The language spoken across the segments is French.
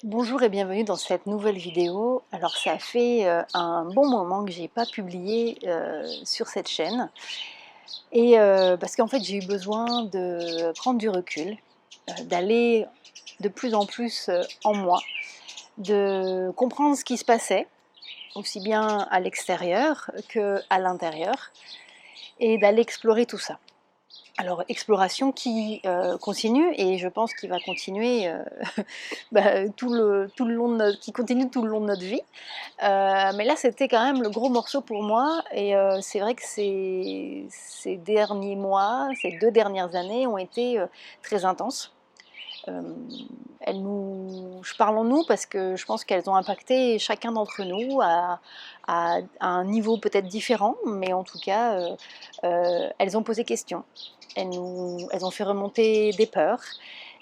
Bonjour et bienvenue dans cette nouvelle vidéo. Alors ça fait un bon moment que j'ai pas publié sur cette chaîne et parce qu'en fait j'ai eu besoin de prendre du recul, d'aller de plus en plus en moi, de comprendre ce qui se passait aussi bien à l'extérieur qu'à l'intérieur et d'aller explorer tout ça. Alors exploration qui continue et je pense qu'il va continuer tout le long de qui continue tout le long de notre vie. Mais là, c'était quand même le gros morceau pour moi et c'est vrai que ces derniers mois, ces 2 dernières années ont été, très intenses. Hem, je parle en nous parce que je pense qu'elles ont impacté chacun d'entre nous à un niveau peut-être différent, mais en tout cas, elles ont posé question. Elles ont fait remonter des peurs.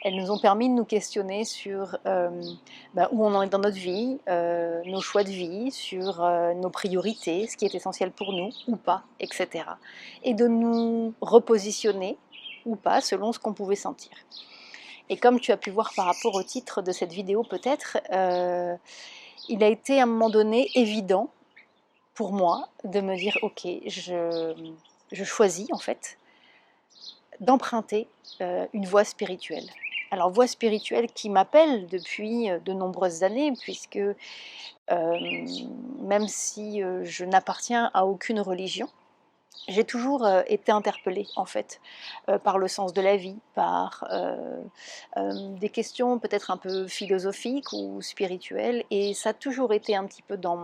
Elles nous ont permis de nous questionner sur où on en est dans notre vie, nos choix de vie, sur nos priorités, ce qui est essentiel pour nous ou pas, etc. Et de nous repositionner ou pas selon ce qu'on pouvait sentir. Et comme tu as pu voir par rapport au titre de cette vidéo peut-être, il a été à un moment donné évident pour moi de me dire ok, je choisis en fait d'emprunter une voie spirituelle. Alors voie spirituelle qui m'appelle depuis de nombreuses années puisque même si je n'appartiens à aucune religion, j'ai toujours été interpellée en fait par le sens de la vie, par des questions peut-être un peu philosophiques ou spirituelles, et ça a toujours été un petit peu dans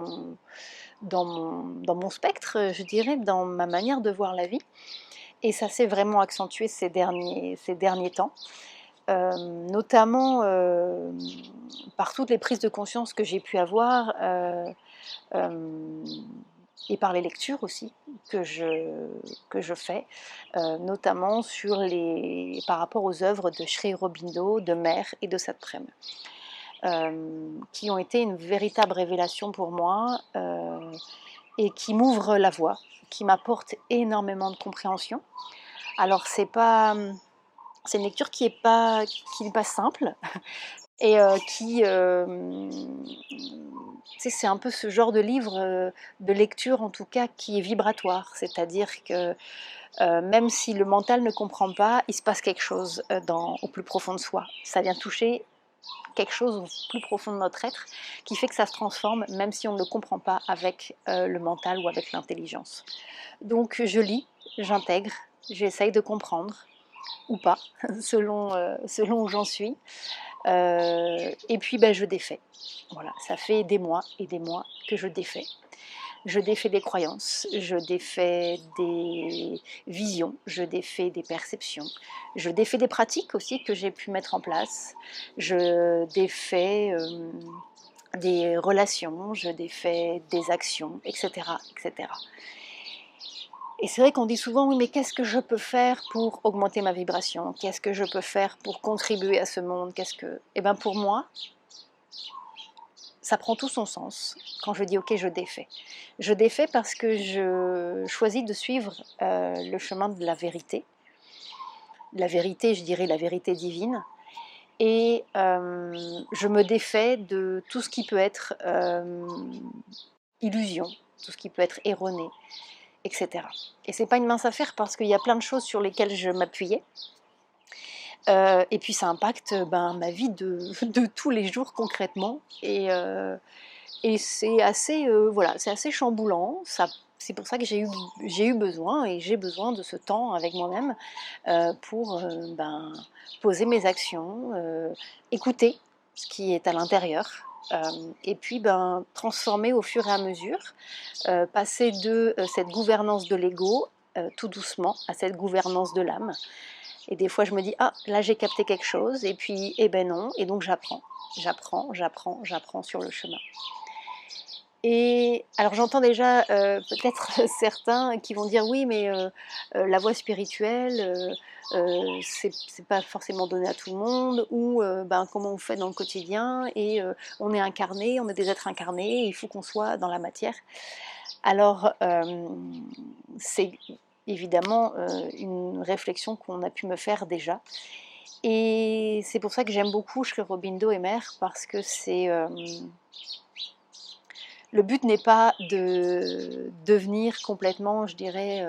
mon spectre, je dirais, dans ma manière de voir la vie, et ça s'est vraiment accentué ces derniers temps, notamment par toutes les prises de conscience que j'ai pu avoir. Euh, et par les lectures aussi que je fais, notamment par rapport aux œuvres de Sri Aurobindo, de Mer et de Satprem, qui ont été une véritable révélation pour moi et qui m'ouvrent la voie, qui m'apportent énormément de compréhension. Alors c'est une lecture qui n'est pas simple, et c'est un peu ce genre de livre, de lecture en tout cas, qui est vibratoire, c'est-à-dire que même si le mental ne comprend pas, il se passe quelque chose au plus profond de soi. Ça vient toucher quelque chose au plus profond de notre être qui fait que ça se transforme, même si on ne le comprend pas avec le mental ou avec l'intelligence. Donc je lis, j'intègre, j'essaye de comprendre ou pas, selon où j'en suis. Et puis je défais. Voilà, ça fait des mois et des mois que je défais. Je défais des croyances, je défais des visions, je défais des perceptions, je défais des pratiques aussi que j'ai pu mettre en place, je défais des relations, je défais des actions, etc., etc. Et c'est vrai qu'on dit souvent, oui, mais qu'est-ce que je peux faire pour augmenter ma vibration? Qu'est-ce que je peux faire pour contribuer à ce monde? Eh bien, pour moi, ça prend tout son sens quand je dis ok, je défais. Je défais parce que je choisis de suivre le chemin de la vérité. La vérité, je dirais la vérité divine. Et je me défais de tout ce qui peut être illusion, tout ce qui peut être erroné, etc. Et c'est pas une mince affaire parce qu'il y a plein de choses sur lesquelles je m'appuyais. Et puis ça impacte ma vie de tous les jours concrètement. Et c'est assez, voilà, c'est assez chamboulant. C'est pour ça que j'ai eu besoin et j'ai besoin de ce temps avec moi-même pour poser mes actions, écouter ce qui est à l'intérieur. Et puis transformer au fur et à mesure, passer de cette gouvernance de l'ego tout doucement à cette gouvernance de l'âme. Et des fois je me dis ah là j'ai capté quelque chose, et puis eh ben non, et donc j'apprends sur le chemin. Et alors j'entends déjà peut-être certains qui vont dire oui, mais la voie spirituelle, c'est pas forcément donné à tout le monde, ou comment on fait dans le quotidien, et on est incarné, on est des êtres incarnés, il faut qu'on soit dans la matière. Alors c'est évidemment une réflexion qu'on a pu me faire déjà, Et c'est pour ça que j'aime beaucoup Sri Aurobindo et Mère, parce que le but n'est pas de devenir complètement, je dirais,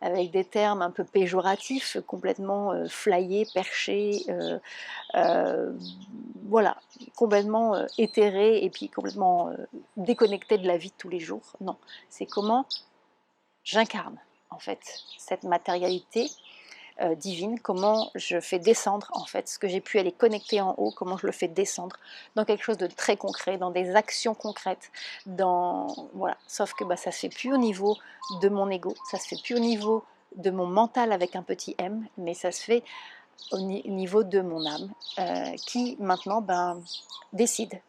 avec des termes un peu péjoratifs, complètement flyé, perché, voilà, complètement éthéré et puis complètement déconnecté de la vie de tous les jours. Non, c'est comment j'incarne en fait cette matérialité divine, comment je fais descendre en fait ce que j'ai pu aller connecter en haut, comment je le fais descendre dans quelque chose de très concret, dans des actions concrètes, voilà. Sauf que ça se fait plus au niveau de mon ego, ça se fait plus au niveau de mon mental avec un petit m, mais ça se fait au niveau de mon âme qui maintenant décide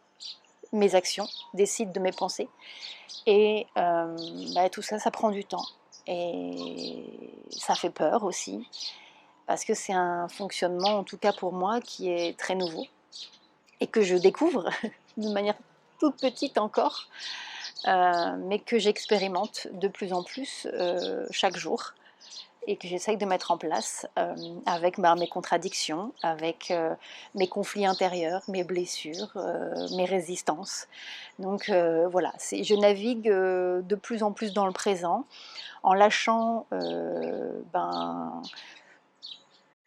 mes actions, décide de mes pensées et tout ça, ça prend du temps et ça fait peur aussi parce que c'est un fonctionnement, en tout cas pour moi, qui est très nouveau et que je découvre d'une manière toute petite encore, mais que j'expérimente de plus en plus chaque jour et que j'essaye de mettre en place avec mes contradictions, avec mes conflits intérieurs, mes blessures, mes résistances. Donc voilà, je navigue de plus en plus dans le présent, en lâchant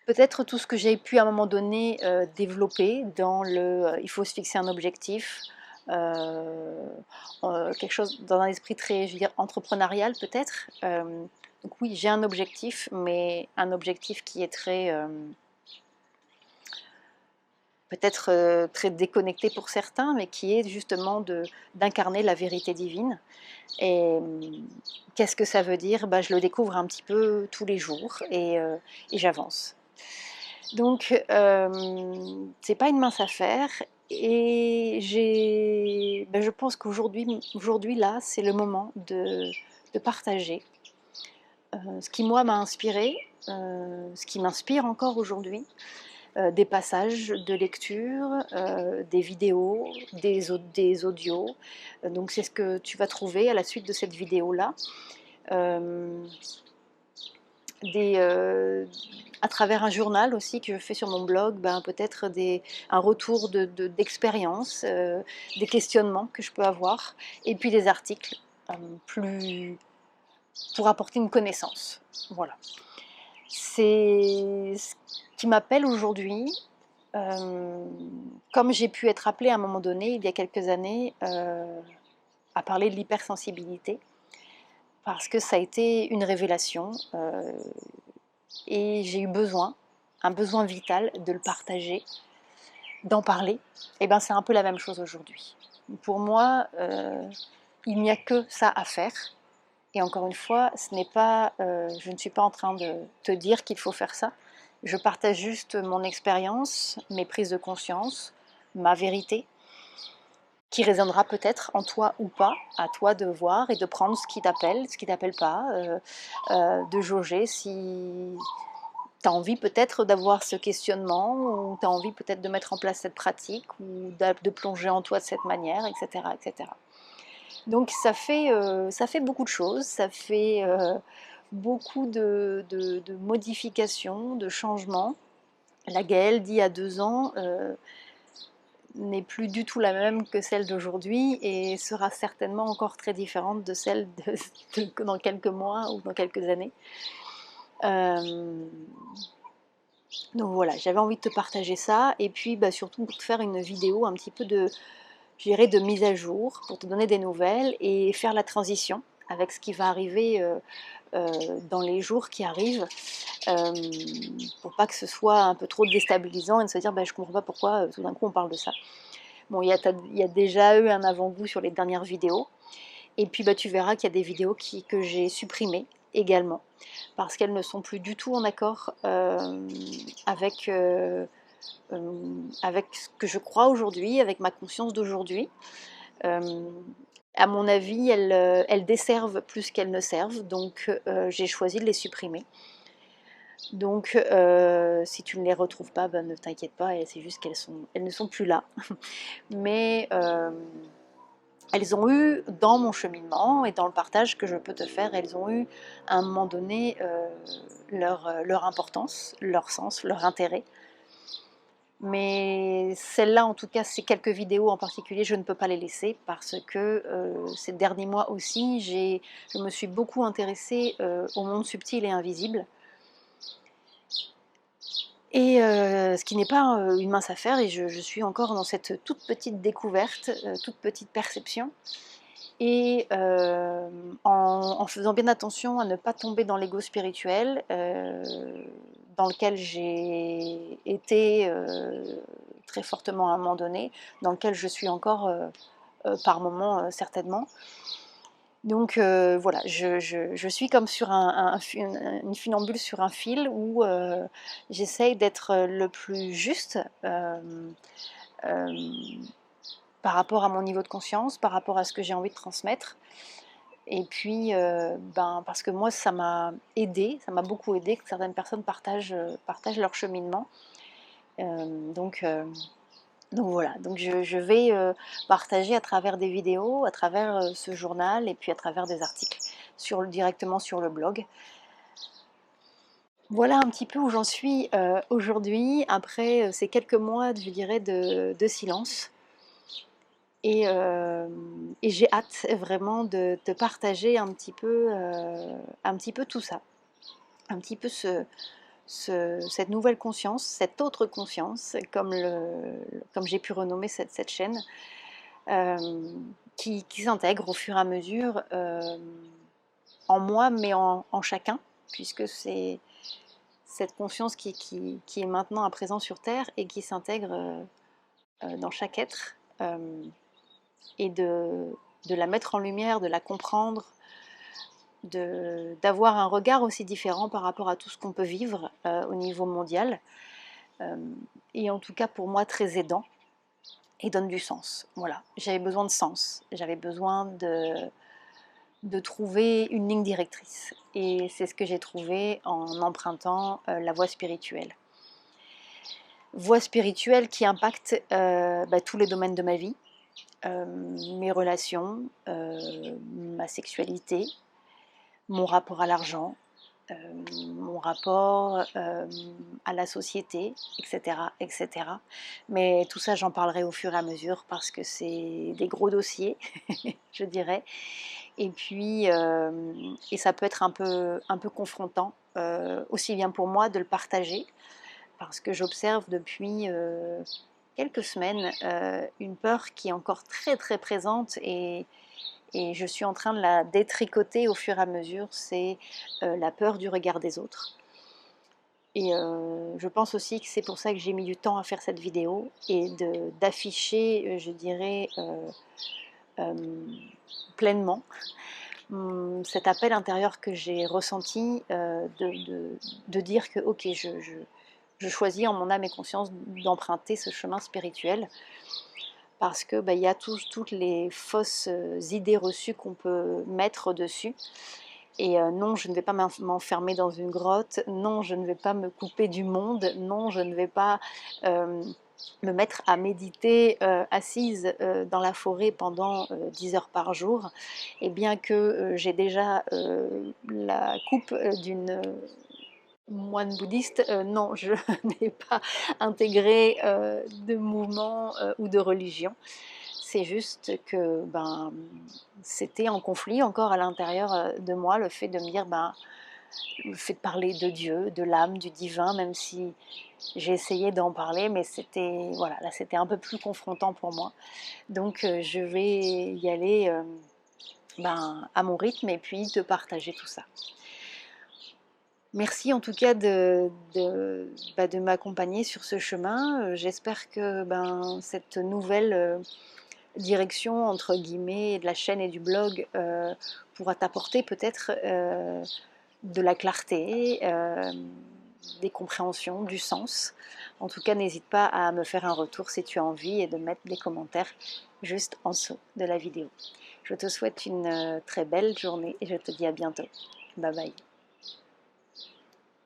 peut-être tout ce que j'ai pu à un moment donné développer dans il faut se fixer un objectif, quelque chose dans un esprit très, je veux dire, entrepreneurial peut-être. Donc oui, j'ai un objectif, mais un objectif qui est très, peut-être très déconnecté pour certains, mais qui est justement d'incarner la vérité divine. Et qu'est-ce que ça veut dire? Je le découvre un petit peu tous les jours et j'avance. Donc, c'est pas une mince affaire et je pense qu'aujourd'hui là, c'est le moment de partager ce qui moi m'a inspiré, ce qui m'inspire encore aujourd'hui, des passages de lecture, des vidéos, des audios. Donc c'est ce que tu vas trouver à la suite de cette vidéo-là. À travers un journal aussi que je fais sur mon blog, peut-être un retour d'expérience, des questionnements que je peux avoir, et puis des articles plus pour apporter une connaissance. Voilà. C'est ce qui m'appelle aujourd'hui, comme j'ai pu être appelée à un moment donné, il y a quelques années, à parler de l'hypersensibilité, parce que ça a été une révélation. Et j'ai eu un besoin vital de le partager, d'en parler. Et c'est un peu la même chose aujourd'hui. Pour moi, il n'y a que ça à faire. Et encore une fois, je ne suis pas en train de te dire qu'il faut faire ça. Je partage juste mon expérience, mes prises de conscience, ma vérité, qui résonnera peut-être en toi ou pas, à toi de voir et de prendre ce qui t'appelle pas, de jauger si tu as envie peut-être d'avoir ce questionnement, ou tu as envie peut-être de mettre en place cette pratique, ou de plonger en toi de cette manière, etc. etc. Donc ça fait beaucoup de choses, ça fait beaucoup de modifications, de changements. La Gaëlle d'il y a 2 ans n'est plus du tout la même que celle d'aujourd'hui et sera certainement encore très différente de celle dans quelques mois ou dans quelques années. Donc voilà, j'avais envie de te partager ça et puis surtout pour te faire une vidéo un petit peu de mise à jour, pour te donner des nouvelles et faire la transition avec ce qui va arriver dans les jours qui arrivent, pour pas que ce soit un peu trop déstabilisant et de se dire je comprends pas pourquoi tout d'un coup on parle de ça. Bon, il y a déjà eu un avant-goût sur les dernières vidéos. Et puis tu verras qu'il y a des vidéos que j'ai supprimées également, parce qu'elles ne sont plus du tout en accord avec ce que je crois aujourd'hui, avec ma conscience d'aujourd'hui. À mon avis, elles desservent plus qu'elles ne servent, donc j'ai choisi de les supprimer. Donc si tu ne les retrouves pas, ne t'inquiète pas, c'est juste qu'elles ne sont plus là. Mais elles ont eu, dans mon cheminement et dans le partage que je peux te faire, elles ont eu à un moment donné leur importance, leur sens, leur intérêt. Mais celle-là, en tout cas, ces quelques vidéos en particulier, je ne peux pas les laisser parce que ces derniers mois aussi, je me suis beaucoup intéressée au monde subtil et invisible. Et ce qui n'est pas une mince affaire, et je suis encore dans cette toute petite découverte, toute petite perception. Et en faisant bien attention à ne pas tomber dans l'ego spirituel, dans lequel j'ai été très fortement à un moment donné, dans lequel je suis encore par moments certainement. Donc voilà, je suis comme sur une funambule sur un fil où j'essaye d'être le plus juste euh, par rapport à mon niveau de conscience, par rapport à ce que j'ai envie de transmettre. Et puis, parce que moi, ça m'a aidé, ça m'a beaucoup aidé que certaines personnes partagent leur cheminement. Donc voilà, donc je vais partager à travers des vidéos, à travers ce journal et puis à travers des articles directement sur le blog. Voilà un petit peu où j'en suis aujourd'hui, après ces quelques mois, je dirais, de silence. Et j'ai hâte vraiment de te partager un petit peu tout ça, un petit peu cette nouvelle conscience, cette autre conscience, comme j'ai pu renommer cette chaîne, qui s'intègre au fur et à mesure en moi, mais en chacun, puisque c'est cette conscience qui est maintenant à présent sur Terre et qui s'intègre dans chaque être. Et de la mettre en lumière, de la comprendre, d'avoir un regard aussi différent par rapport à tout ce qu'on peut vivre au niveau mondial, et en tout cas pour moi très aidant et donne du sens. Voilà, j'avais besoin de sens, j'avais besoin de trouver une ligne directrice, et c'est ce que j'ai trouvé en empruntant la voie spirituelle. Voie spirituelle qui impacte tous les domaines de ma vie, mes relations, ma sexualité, mon rapport à l'argent, mon rapport à la société, etc., etc. Mais tout ça, j'en parlerai au fur et à mesure parce que c'est des gros dossiers, je dirais. Et puis, et ça peut être un peu confrontant, aussi bien pour moi de le partager, parce que j'observe depuis quelques semaines une peur qui est encore très très présente, et je suis en train de la détricoter au fur et à mesure. C'est la peur du regard des autres. Et je pense aussi que c'est pour ça que j'ai mis du temps à faire cette vidéo et d'afficher, je dirais, euh, pleinement cet appel intérieur que j'ai ressenti, de dire que ok, je choisis en mon âme et conscience d'emprunter ce chemin spirituel, parce que il y a toutes les fausses idées reçues qu'on peut mettre dessus. Et non, je ne vais pas m'enfermer dans une grotte, non, je ne vais pas me couper du monde, non, je ne vais pas me mettre à méditer assise dans la forêt pendant 10 heures par jour, et bien que j'ai déjà la coupe d'une moine bouddhiste, non, je n'ai pas intégré de mouvement ou de religion. C'est juste que c'était en conflit encore à l'intérieur de moi, le fait de me dire, le fait de parler de Dieu, de l'âme, du divin, même si j'ai essayé d'en parler, mais c'était voilà, là c'était un peu plus confrontant pour moi. Donc je vais y aller à mon rythme et puis te partager tout ça. Merci en tout cas de m'accompagner sur ce chemin. J'espère que cette nouvelle direction, entre guillemets, de la chaîne et du blog pourra t'apporter peut-être de la clarté, des compréhensions, du sens. En tout cas, n'hésite pas à me faire un retour si tu as envie et de mettre des commentaires juste en dessous de la vidéo. Je te souhaite une très belle journée et je te dis à bientôt. Bye bye.